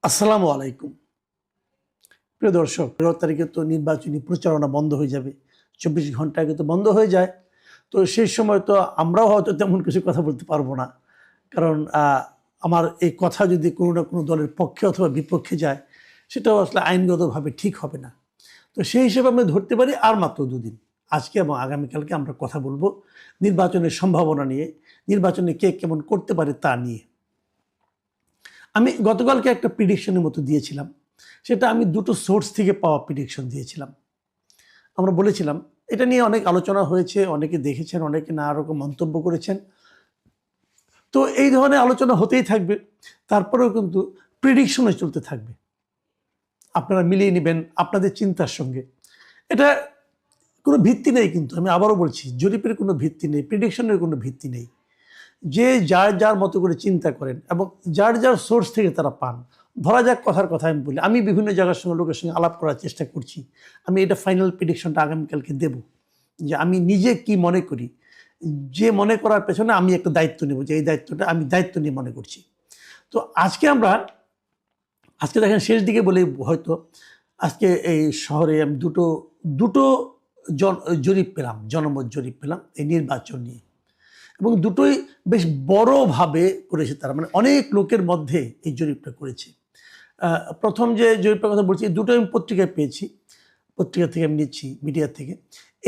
আসসালামু আলাইকুম। প্রিয় দর্শক, ১৩ তারিখে তো নির্বাচনী প্রচারণা বন্ধ হয়ে যাবে। ২৪ ঘন্টা আগে তো বন্ধ হয়ে যায়। তো সেই সময় তো আমরাও হয়তো তেমন কিছু কথা বলতে পারবো না। কারণ আমার এই কথা যদি কোনো না কোনো দলের পক্ষে অথবা বিপক্ষে যায়, সেটাও আসলে আইনগতভাবে ঠিক হবে না। তো সেই হিসেবে আমরা ধরতে পারি আর মাত্র ২ দিন। আজকে এবং আগামীকালকে আমরা কথা বলবো নির্বাচনের সম্ভাবনা নিয়ে, নির্বাচনে কে কেমন করতে পারে তা নিয়ে। আমি গতকালকে একটা প্রিডিকশনের মতো দিয়েছিলাম। সেটা আমি দুটো সোর্স থেকে পাওয়া প্রিডিকশন দিয়েছিলাম। আমরা বলেছিলাম, এটা নিয়ে অনেক আলোচনা হয়েছে, অনেকে দেখেছেন, অনেকে নানা রকম মন্তব্য করেছেন। তো এই ধরনের আলোচনা হতেই থাকবে। তারপরেও কিন্তু প্রিডিকশনে চলতে থাকবে। আপনারা মিলিয়ে নেবেন আপনাদের চিন্তার সঙ্গে। এটা কোনো ভিত্তি নেই, কিন্তু আমি আবারও বলছি, জরিপের কোনো ভিত্তি নেই, প্রিডিকশনের কোনো ভিত্তি নেই। যে যার যার মতো করে চিন্তা করেন এবং যার যার সোর্স থেকে তারা পান। ধরা যাক, কথার কথা আমি বলি, আমি বিভিন্ন জায়গার সঙ্গে লোকের সঙ্গে আলাপ করার চেষ্টা করছি। আমি এটা ফাইনাল প্রেডিকশনটা আগামীকালকে দেব, যে আমি নিজে কি মনে করি। যে মনে করার পেছনে আমি একটা দায়িত্ব নেব, যে এই দায়িত্বটা আমি দায়িত্ব নিয়ে মনে করছি। তো আজকে দেখেন, শেষ দিকে বলে হয়তো, আজকে এই শহরে আমি দুটো দুটো জরিপ পেলাম, জনমত জরিপ পেলাম এই নির্বাচন নিয়ে, এবং দুটোই বেশ বড়ভাবে করেছে তারা, মানে অনেক লোকের মধ্যে এই জরিপটা করেছে। প্রথম যে জরিপটার কথা বলছি, দুটো আমি পত্রিকায় পেয়েছি, পত্রিকা থেকে আমি নিচ্ছি, মিডিয়া থেকে।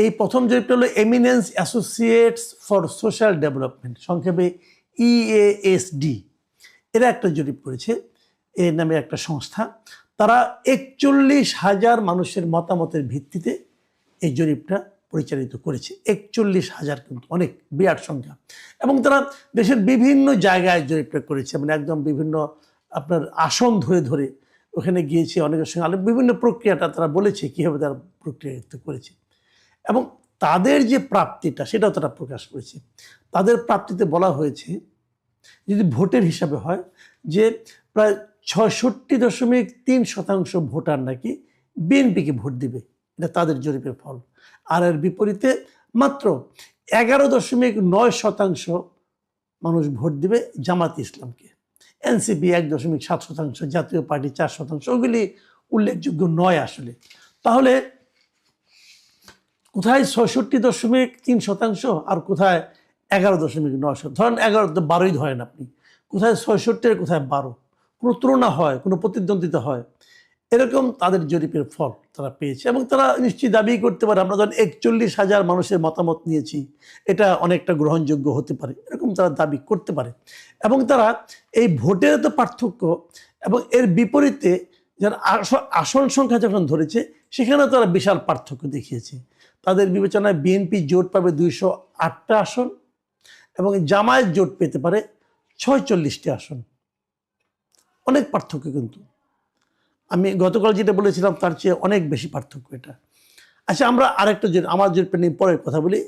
এই প্রথম জরিপটা হলো eminence associates for social development, সংক্ষেপে EASD। এরা একটা জরিপ করেছে, এর নামে একটা সংস্থা। তারা ৪১,০০০ মানুষের মতামতের ভিত্তিতে এই জরিপটা পরিচালিত করেছে। ৪১,০০০ কিন্তু অনেক বিরাট সংখ্যা। এবং তারা দেশের বিভিন্ন জায়গায় জরিপটা করেছে, মানে একদম বিভিন্ন আপনার আসন ধরে ধরে ওখানে গিয়েছে, অনেকের সঙ্গে বিভিন্ন প্রক্রিয়াটা তারা বলেছে কীভাবে তারা প্রক্রিয়ায়িত করেছে। এবং তাদের যে প্রাপ্তিটা, সেটাও তারা প্রকাশ করেছে। তাদের প্রাপ্তিতে বলা হয়েছে, যদি ভোটের হিসাবে হয়, যে প্রায় ৬৬.৩% ভোটার নাকি বিএনপিকে ভোট দিবে। এটা তাদের জরিপের ফল। আর এর বিপরীতে মাত্র ১১.৯% মানুষ ভোট দিবে জামাত ইসলামকে। এনসিপি ১.৭%, জাতীয় পার্টি ৪%। ওগুলি উল্লেখযোগ্য নয় আসলে। তাহলে কোথায় ৬৬.৩% আর কোথায় ১১.৯%? ধরেন ১১-১২ই ধরেন আপনি, কোথায় ৬৬ আর কোথায় ১২, কোনো তুলনা হয়, কোনো প্রতিদ্বন্দ্বিতা হয়, এরকম তাদের জরিপের ফল তারা পেয়েছে। এবং তারা নিশ্চয়ই দাবি করতে পারে, আমরা ধরেন ৪১,০০০ মানুষের মতামত নিয়েছি, এটা অনেকটা গ্রহণযোগ্য হতে পারে, এরকম তারা দাবি করতে পারে। এবং তারা এই ভোটের তো পার্থক্য এবং এর বিপরীতে যারা আসন সংখ্যা যখন ধরেছে, সেখানেও তারা বিশাল পার্থক্য দেখিয়েছে। তাদের বিবেচনায় বিএনপি জোট পাবে ২০৮টা আসন এবং জামায়াত জোট পেতে পারে ৪৬টি আসন। অনেক পার্থক্য কিন্তু। আমি গতকাল যেটা বলেছিলাম তার চেয়ে অনেক বেশি পার্থক্য এটা। আচ্ছা, আমরা আরেকটা জরিপ, আমার জরিপটা নিয়ে পরে কথা বলি,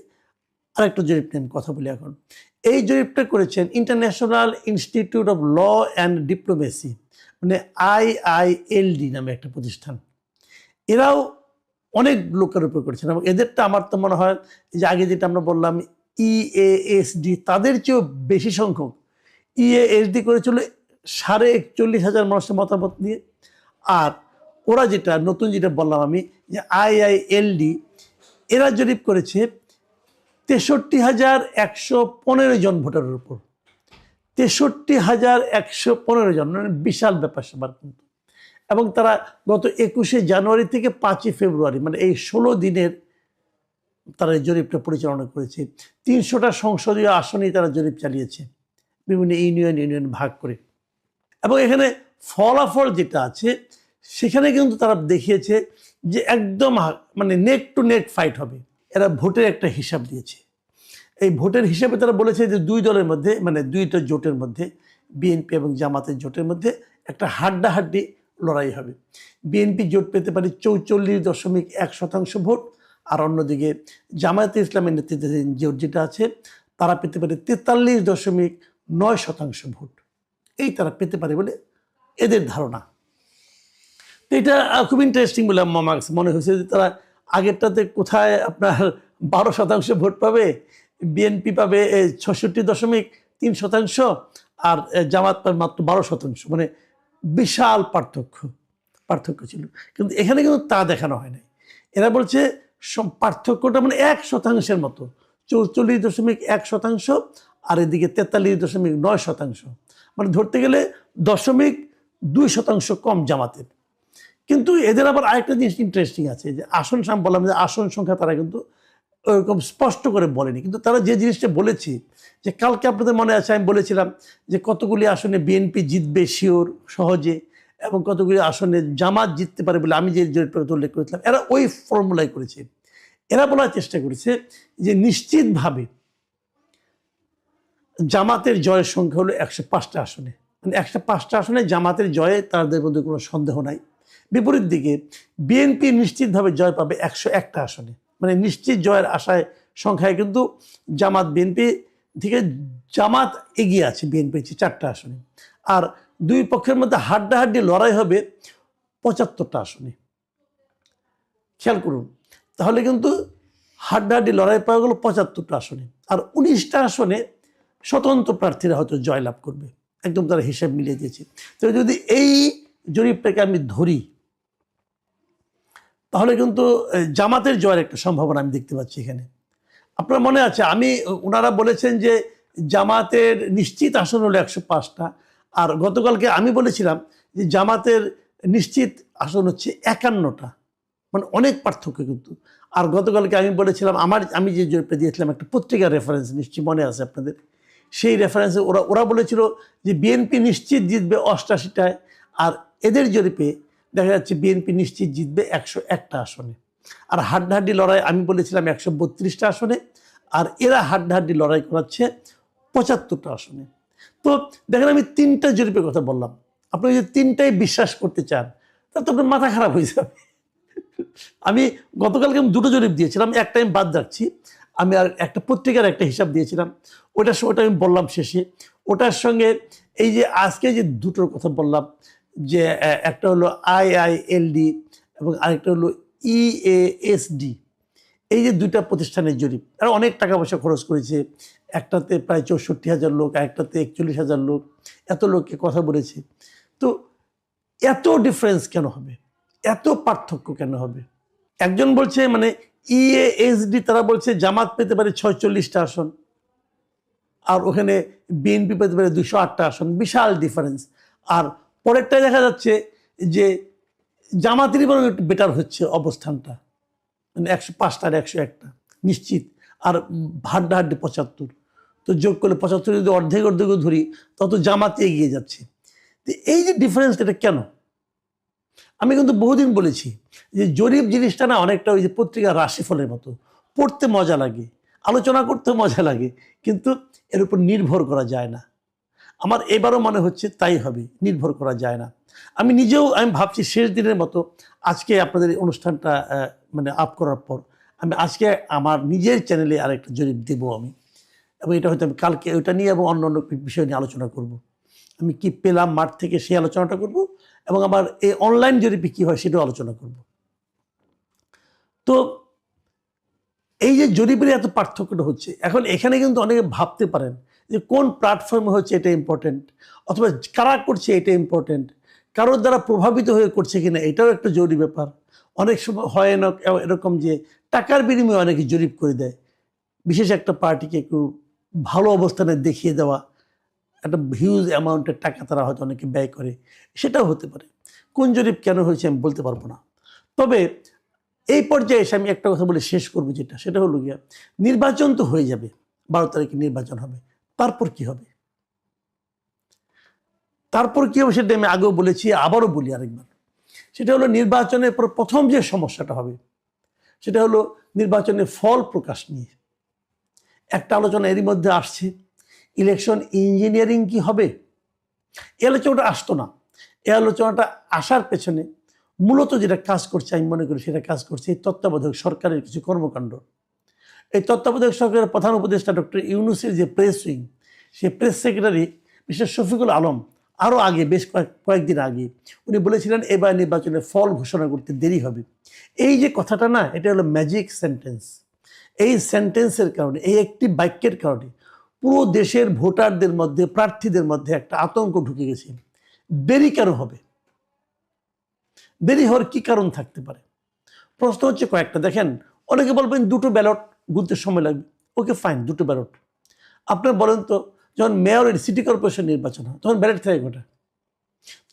আরেকটা জরিপ নিয়ে আমি কথা বলি এখন। এই জরিপটা করেছেন international institute of law and diplomacy, মানে IILD নামে একটা প্রতিষ্ঠান। এরাও অনেক লোকের উপর করেছেন, এবং এদেরটা আমার তো মনে হয় যে আগে যেটা আমরা বললাম EASD, তাদের চেয়েও বেশি সংখ্যক। EASD করেছিল ৪১,৫০০ মানুষের মতামত নিয়ে। আর ওরা যেটা নতুন যেটা বললাম আমি, যে IILD, এরা জরিপ করেছে ৬৩,১১৫ জন ভোটারের উপর। ৬৩,১১৫ জন, মানে বিশাল ব্যাপার স্যাপার কিন্তু। এবং তারা গত ২১শে জানুয়ারি থেকে ৫ই ফেব্রুয়ারি, মানে এই ১৬ দিনের তারা এই জরিপটা পরিচালনা করেছে। ৩০০টা সংসদীয় আসনেই তারা জরিপ চালিয়েছে, বিভিন্ন ইউনিয়ন ভাগ করে। এবং এখানে ফলাফল যেটা আছে, সেখানে কিন্তু তারা দেখিয়েছে যে একদম মানে নেক টু নেক ফাইট হবে। এরা ভোটের একটা হিসাব দিয়েছে। এই ভোটের হিসাবে তারা বলেছে যে দুই দলের মধ্যে, মানে দুইটা জোটের মধ্যে, বিএনপি এবং জামাতের জোটের মধ্যে একটা হাড্ডাহাড্ডি লড়াই হবে। বিএনপি জোট পেতে পারে ৪৪.১% ভোট, আর অন্যদিকে জামায়াতে ইসলামের নেতৃত্বাধীন জোট যেটা আছে, তারা পেতে পারে ৪৩.৯% ভোট। এই তারা পেতে পারে বলে এদের ধারণা। তো এটা খুব ইন্টারেস্টিং বলে আমার মনে হয়েছে, যে তারা আগেরটাতে কোথায় আপনার ১২% ভোট পাবে, বিএনপি পাবে ৬৬.৩%, আর জামাত পাবে মাত্র ১২%। মানে বিশাল পার্থক্য ছিল, কিন্তু এখানে কিন্তু তা দেখানো হয় নাই। এরা বলছে পার্থক্যটা মানে 1% মতো, 44.1%, আর এদিকে 43.9%, মানে ধরতে গেলে 0.2% কম জামাতের। কিন্তু এদের আবার আরেকটা জিনিস ইন্টারেস্টিং আছে, যে আসন বললাম যে আসন সংখ্যা তারা কিন্তু ওরকম স্পষ্ট করে বলেনি, কিন্তু তারা যে জিনিসটা বলেছে, যে কালকে আপনাদের মনে আছে আমি বলেছিলাম যে কতগুলি আসনে বিএনপি জিতবে শিওর সহজে, এবং কতগুলি আসনে জামাত জিততে পারে বলে আমি যে জরিপটা উল্লেখ করেছিলাম, এরা ওই ফর্মুলাই করেছে। এরা বলার চেষ্টা করেছে যে নিশ্চিতভাবে জামাতের জয়ের সংখ্যা হলো 105টা আসনে, মানে 105টা আসনে জামাতের জয়ে তাদের মধ্যে কোনো সন্দেহ নাই। বিপরীত দিকে বিএনপি নিশ্চিতভাবে জয় পাবে 101টা আসনে, মানে নিশ্চিত জয়ের আশায় সংখ্যায় কিন্তু জামাত বিএনপি থেকে জামাত এগিয়ে আছে বিএনপি 4টা আসনে। আর দুই পক্ষের মধ্যে হাড্ডাহাড্ডি লড়াই হবে 75টা আসনে। খেয়াল করুন, তাহলে কিন্তু হাড্ডাহাড্ডি লড়াই পাওয়া গেল 75টা আসনে, আর 19টা আসনে স্বতন্ত্র প্রার্থীরা হয়তো জয়লাভ করবে, একদম তারা হিসাব মিলিয়ে দিয়েছে। তো যদি এই জরিপটাকে আমি ধরি, তাহলে কিন্তু জামাতের জয়ের একটা সম্ভাবনা আমি দেখতে পাচ্ছি এখানে। আপনার মনে আছে ওনারা বলেছেন যে জামাতের নিশ্চিত আসন হলো 105টা, আর গতকালকে আমি বলেছিলাম যে জামাতের নিশ্চিত আসন হচ্ছে 51টা, মানে অনেক পার্থক্য কিন্তু। আর গতকালকে আমি বলেছিলাম আমি যে জরিপটা দিয়েছিলাম একটা পত্রিকার রেফারেন্স, নিশ্চয়ই মনে আছে আপনাদের, সেই রেফারেন্সে ওরা বলেছিল যে বিএনপি নিশ্চিত জিতবে 88টায়, আর এদের জরিপে দেখা যাচ্ছে বিএনপি নিশ্চিত জিতবে 101টা আসনে। আর হাড্ডাহাড্ডি লড়াই আমি বলেছিলাম 132টা আসনে, আর এরা হাড্ডাহাড্ডি লড়াই করাচ্ছে 75টা আসনে। তো দেখেন, আমি 3টা জরিপের কথা বললাম, আপনি যদি 3টাই বিশ্বাস করতে চান তাহলে তো আপনার মাথা খারাপ হয়ে যাবে। আমি গতকালকে আমি 2টো জরিপ দিয়েছিলাম, একটা আমি বাদ রাখছি, আমি আর একটা পত্রিকার একটা হিসাব দিয়েছিলাম, ওটা আমি বললাম শেষে। ওটার সঙ্গে এই যে আজকে যে 2টোর কথা বললাম, যে একটা হলো IILD এবং আরেকটা হলো EASD, এই যে 2টা প্রতিষ্ঠানের জরিপ, আর অনেক টাকা পয়সা খরচ করেছে। একটাতে প্রায় 64,000 লোক, আরেকটাতে 41,000 লোক, এত লোককে কথা বলেছে। তো এত ডিফারেন্স কেন হবে, এত পার্থক্য কেন হবে? একজন বলছে মানে EASD, তারা বলছে জামাত পেতে পারে 46টা আসন, আর ওখানে বিএনপি পেতে পারে 208টা আসন, বিশাল ডিফারেন্স। আর পরেরটায় দেখা যাচ্ছে যে জামাতেরই বরং একটু বেটার হচ্ছে অবস্থানটা, মানে 105টার 101টা নিশ্চিত, আর হাড্ডাহাড্ডি 75। তো যোগ করলে 75 যদি অর্ধেকও ধরি, তত জামাতে এগিয়ে যাচ্ছে। তো এই যে ডিফারেন্স, এটা কেন? আমি কিন্তু বহুদিন বলেছি যে জরিপ জিনিসটা না অনেকটা ওই যে পত্রিকার রাশিফলের মতো, পড়তে মজা লাগে, আলোচনা করতে মজা লাগে, কিন্তু এর উপর নির্ভর করা যায় না। আমার এবারও মনে হচ্ছে তাই হবে, নির্ভর করা যায় না। আমি নিজেও ভাবছি শেষ দিনের মতো আজকে আপনাদের এই অনুষ্ঠানটা মানে আপ করার পর আমি আজকে আমার নিজের চ্যানেলে আরেকটা জরিপ দেবো আমি, এবং এটা হয়তো আমি কালকে ওইটা নিয়ে এবং অন্য বিষয় নিয়ে আলোচনা করব। আমি কি পেলাম মাঠ থেকে সেই আলোচনাটা করব, এবং আবার এই অনলাইন জরিপে কী হয় সেটাও আলোচনা করব। তো এই যে জরিপের এত পার্থক্যটা হচ্ছে, এখন এখানে কিন্তু অনেকে ভাবতে পারেন যে কোন প্ল্যাটফর্মে হচ্ছে এটা ইম্পর্টেন্ট, অথবা কারা করছে এটা ইম্পর্টেন্ট, কারোর দ্বারা প্রভাবিত হয়ে করছে কিনা এটাও একটা জরুরি ব্যাপার। অনেক সময় হয় না এরকম যে টাকার বিনিময়ে অনেকে জরিপ করে দেয়, বিশেষ একটা পার্টিকে একটু ভালো অবস্থানে দেখিয়ে দেওয়া, একটা হিউজ অ্যামাউন্টের টাকা তারা হয়তো অনেকে ব্যয় করে, সেটাও হতে পারে। কোন জরিপ কেন হয়েছে আমি বলতে পারবো না। তবে এই পর্যায়ে এসে আমি একটা কথা বলে শেষ করবো, সেটা হলো গিয়া নির্বাচন তো হয়ে যাবে, 12 তারিখে নির্বাচন হবে, তারপর কি হবে? তারপর কি হবে সেটা আমি আগেও বলেছি, আবারও বলি আরেকবার। সেটা হলো নির্বাচনের পর প্রথম যে সমস্যাটা হবে সেটা হলো নির্বাচনের ফল প্রকাশ নিয়ে একটা আলোচনা এরই মধ্যে আসছে। ইলেকশন ইঞ্জিনিয়ারিং কি হবে, এই আলোচনাটা আসতো না। এই আলোচনাটা আসার পেছনে মূলত যেটা কাজ করছে আমি মনে করি সেটা কাজ করছে এই তত্ত্বাবধায়ক সরকারের কিছু কর্মকাণ্ড। এই তত্ত্বাবধায়ক সরকারের প্রধান উপদেষ্টা ডক্টর ইউনূসের যে প্রেস উইং, সেই press secretary mister Shafiqul Alam আরও আগে বেশ কয়েকদিন আগে উনি বলেছিলেন এবার নির্বাচনের ফল ঘোষণা করতে দেরি হবে। এই যে কথাটা না, এটা হলো ম্যাজিক সেন্টেন্স। এই সেন্টেন্সের কারণে, এই একটি বাক্যের কারণে পুরো দেশের ভোটারদের মধ্যে, প্রার্থীদের মধ্যে একটা আতঙ্ক ঢুকে গেছে দেরি কেন হবে? দেরি হওয়ার কি কারণ থাকতে পারে? প্রশ্ন হচ্ছে কয়েকটা। দেখেন, অনেকে বলবেন দুটো ব্যালট গুনতে সময় লাগবে। ওকে ফাইন, দুটো ব্যালট। আপনার বলেন তো, যখন মেয়রের সিটি কর্পোরেশন নির্বাচন হয় তখন ব্যালট থাকে কটা?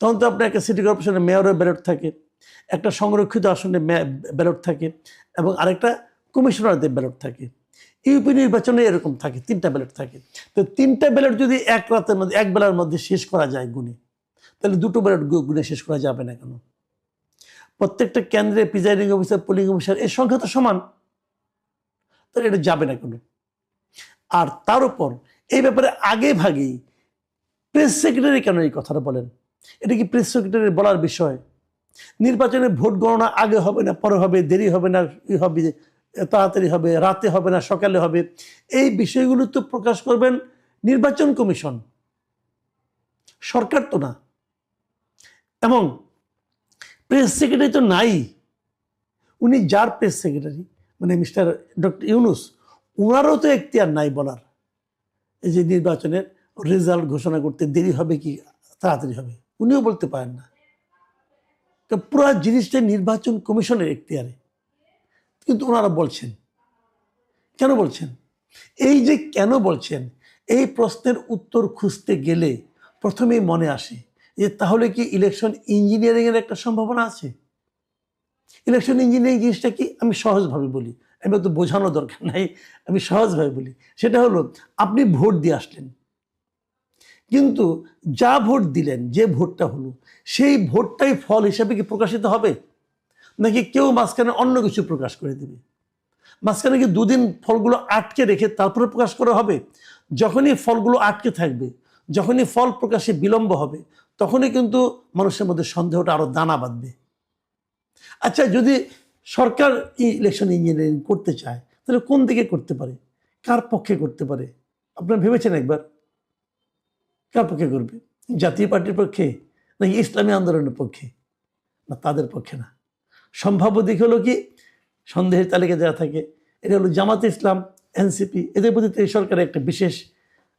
তখন তো আপনার একটা সিটি কর্পোরেশনের মেয়রের ব্যালট থাকে, একটা সংরক্ষিত আসনে ব্যালট থাকে, এবং আরেকটা কমিশনারদের ব্যালট থাকে। ইউপি নির্বাচনে এরকম থাকে, 3টা ব্যালট থাকে। তো 3টা ব্যালট যদি এক রাতের মধ্যে, এক বেলার মধ্যে শেষ করা যায় গুনে, তাহলে দুটো ব্যালট গুনে শেষ করা যাবে না কেন? প্রত্যেকটা কেন্দ্রে প্রিজাইডিং অফিসার, পোলিং অফিসার এর সংখ্যা তো সমান, তাহলে এটা যাবে না কেন? আর তার উপর এই ব্যাপারে আগে ভাগেই প্রেস সেক্রেটারি কেন এই কথাটা বলেন? এটা কি প্রেস সেক্রেটারি বলার বিষয়? নির্বাচনে ভোট গণনা আগে হবে না পরে হবে, দেরি হবে না হবে, তাড়াতাড়ি হবে, রাতে হবে না সকালে হবে, এই বিষয়গুলো তো প্রকাশ করবেন নির্বাচন কমিশন, সরকার তো না। এবং প্রেস সেক্রেটারি তো নাই। উনি যার প্রেস সেক্রেটারি, মানে মিস্টার ডক্টর ইউনুস, ওনারও তো এখতিয়ার নাই বলার এই যে নির্বাচনের রেজাল্ট ঘোষণা করতে দেরি হবে কি তাড়াতাড়ি হবে, উনিও বলতে পারেন না। তো পুরো জিনিসটা নির্বাচন কমিশনের এখতিয়ারে, কিন্তু ওনারা বলছেন। কেন বলছেন? এই যে কেন বলছেন, এই প্রশ্নের উত্তর খুঁজতে গেলে প্রথমেই মনে আসে যে তাহলে কি ইলেকশন ইঞ্জিনিয়ারিং এর একটা সম্ভাবনা আছে? ইলেকশন ইঞ্জিনিয়ারিং জিনিসটা কি? আমি সহজভাবে বলি, আমি তো বোঝানো দরকার নাই, আমি সহজভাবে বলি। সেটা হলো, আপনি ভোট দিয়ে আসলেন, কিন্তু যা ভোট দিলেন, যে ভোটটা হলো, সেই ভোটটাই ফল হিসাবে কি প্রকাশিত হবে, নাকি কেউ মাঝখানে অন্য কিছু প্রকাশ করে দেবে? মাঝখানে কি দুদিন ফলগুলো আটকে রেখে তারপরে প্রকাশ করা হবে? যখনই ফলগুলো আটকে থাকবে, যখনই ফল প্রকাশে বিলম্ব হবে, তখনই কিন্তু মানুষের মধ্যে সন্দেহটা আরো দানা বাঁধবে। আচ্ছা, যদি সরকার ইলেকশন ইঞ্জিনিয়ারিং করতে চায়, তাহলে কোন দিকে করতে পারে, কার পক্ষে করতে পারে? আপনারা ভেবেছেন একবার? কার পক্ষে করবে? জাতীয় পার্টির পক্ষে, নাকি ইসলামী আন্দোলনের পক্ষে? না, তাদের পক্ষে না। সম্ভাব্য দিক হলো কি, সন্দেহের তালিকা যারা থাকে, এটা হলো জামাতে ইসলাম, এনসিপি, এদের প্রতি এই সরকারের একটা বিশেষ,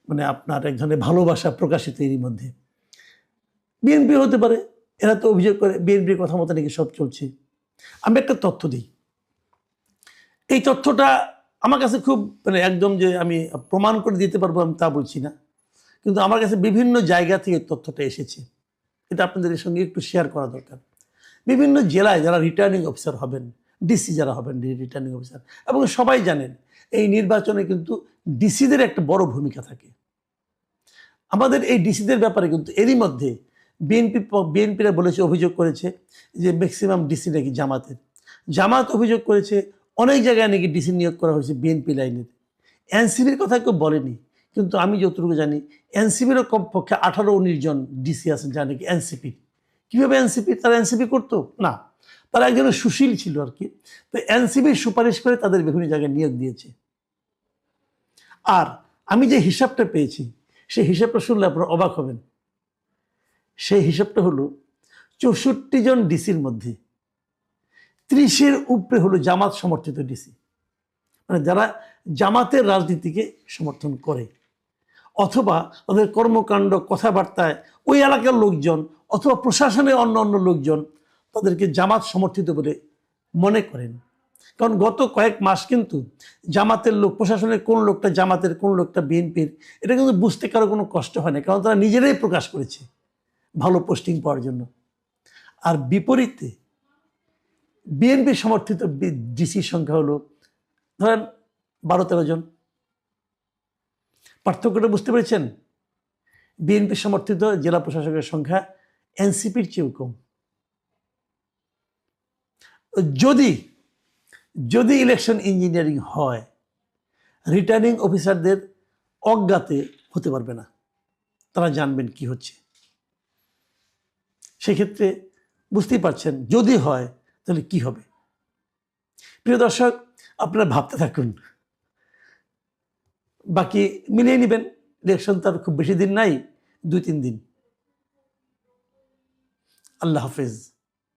মানে আপনার এক ধরনের ভালোবাসা প্রকাশিত এরই মধ্যে। বিএনপি হতে পারে, এরা তো অভিযোগ করে বিএনপির কথা মতো নাকি সব চলছে। আমি একটা তথ্য দিই, এই তথ্যটা আমার কাছে খুব, মানে একদম যে আমি প্রমাণ করে দিতে পারবো আমি তা বলছি না, কিন্তু আমার কাছে বিভিন্ন জায়গা থেকে তথ্যটা এসেছে, এটা আপনাদের সঙ্গে একটু শেয়ার করা দরকার। বিভিন্ন জেলায় যারা রিটার্নিং অফিসার হবেন, ডিসি যারা হবেন রিটার্নিং অফিসার, এবং সবাই জানেন এই নির্বাচনে কিন্তু ডিসিদের একটা বড় ভূমিকা থাকে। আমাদের এই ডিসিদের ব্যাপারে কিন্তু এরই মধ্যে বিএনপিরা বলেছে, অভিযোগ করেছে যে ম্যাক্সিমাম ডিসি নাকি জামাতের। জামাত অভিযোগ করেছে অনেক জায়গায় নাকি ডিসি নিয়োগ করা হয়েছে বিএনপি লাইনের। এনসিপির কথা কেউ বলেনি, কিন্তু আমি যতটুকু জানি এনসিপিরও কমপক্ষে 18-19 জন ডিসি আছেন যা নাকি এনসিপি। কীভাবে এনসিপি? তারা এনসিপি করতো না, তারা একজনের সুশীল ছিল আর কি। তো এনসিপির সুপারিশ করে তাদের বিভিন্ন জায়গায় নিয়োগ দিয়েছে। আর আমি যে হিসাবটা পেয়েছি, সেই হিসাবটা শুনলে আপনারা অবাক হবেন। সেই হিসাবটা হলো 64 জন ডিসির মধ্যে 30-এর উপরে হলো জামাত সমর্থিত ডিসি, মানে যারা জামাতের রাজনীতিকে সমর্থন করে, অথবা তাদের কর্মকাণ্ড কথাবার্তায় ওই এলাকার লোকজন অথবা প্রশাসনের অন্য অন্য লোকজন তাদেরকে জামাত সমর্থিত বলে মনে করেন। কারণ গত কয়েক মাস কিন্তু জামাতের লোক, প্রশাসনের কোন লোকটা জামাতের, কোন লোকটা বিএনপির, এটা কিন্তু বুঝতে কারো কোনো কষ্ট হয় না, কারণ তারা নিজেরাই প্রকাশ করেছে ভালো পোস্টিং পাওয়ার জন্য। আর বিপরীতে বিএনপি সমর্থিত ডিসির সংখ্যা হলো ধরেন 12-13 জন। পার্থক্যটা বুঝতে পেরেছেন? বিএনপি সমর্থিত জেলা প্রশাসকের সংখ্যা এনসিপির চেয়েও কম। যদি যদি ইলেকশন ইঞ্জিনিয়ারিং হয়, রিটার্নিং অফিসারদের অজ্ঞাতে হতে পারবে না, তারা জানবেন কি হচ্ছে। সেক্ষেত্রে বুঝতেই পারছেন যদি হয় তাহলে কি হবে। প্রিয় দর্শক, আপনারা ভাবতে থাকুন, বাকি মিলিয়ে নেবেন। ইলেকশন তার খুব বেশি দিন নাই, 2-3 দিন। আল্লাহ হাফেজ।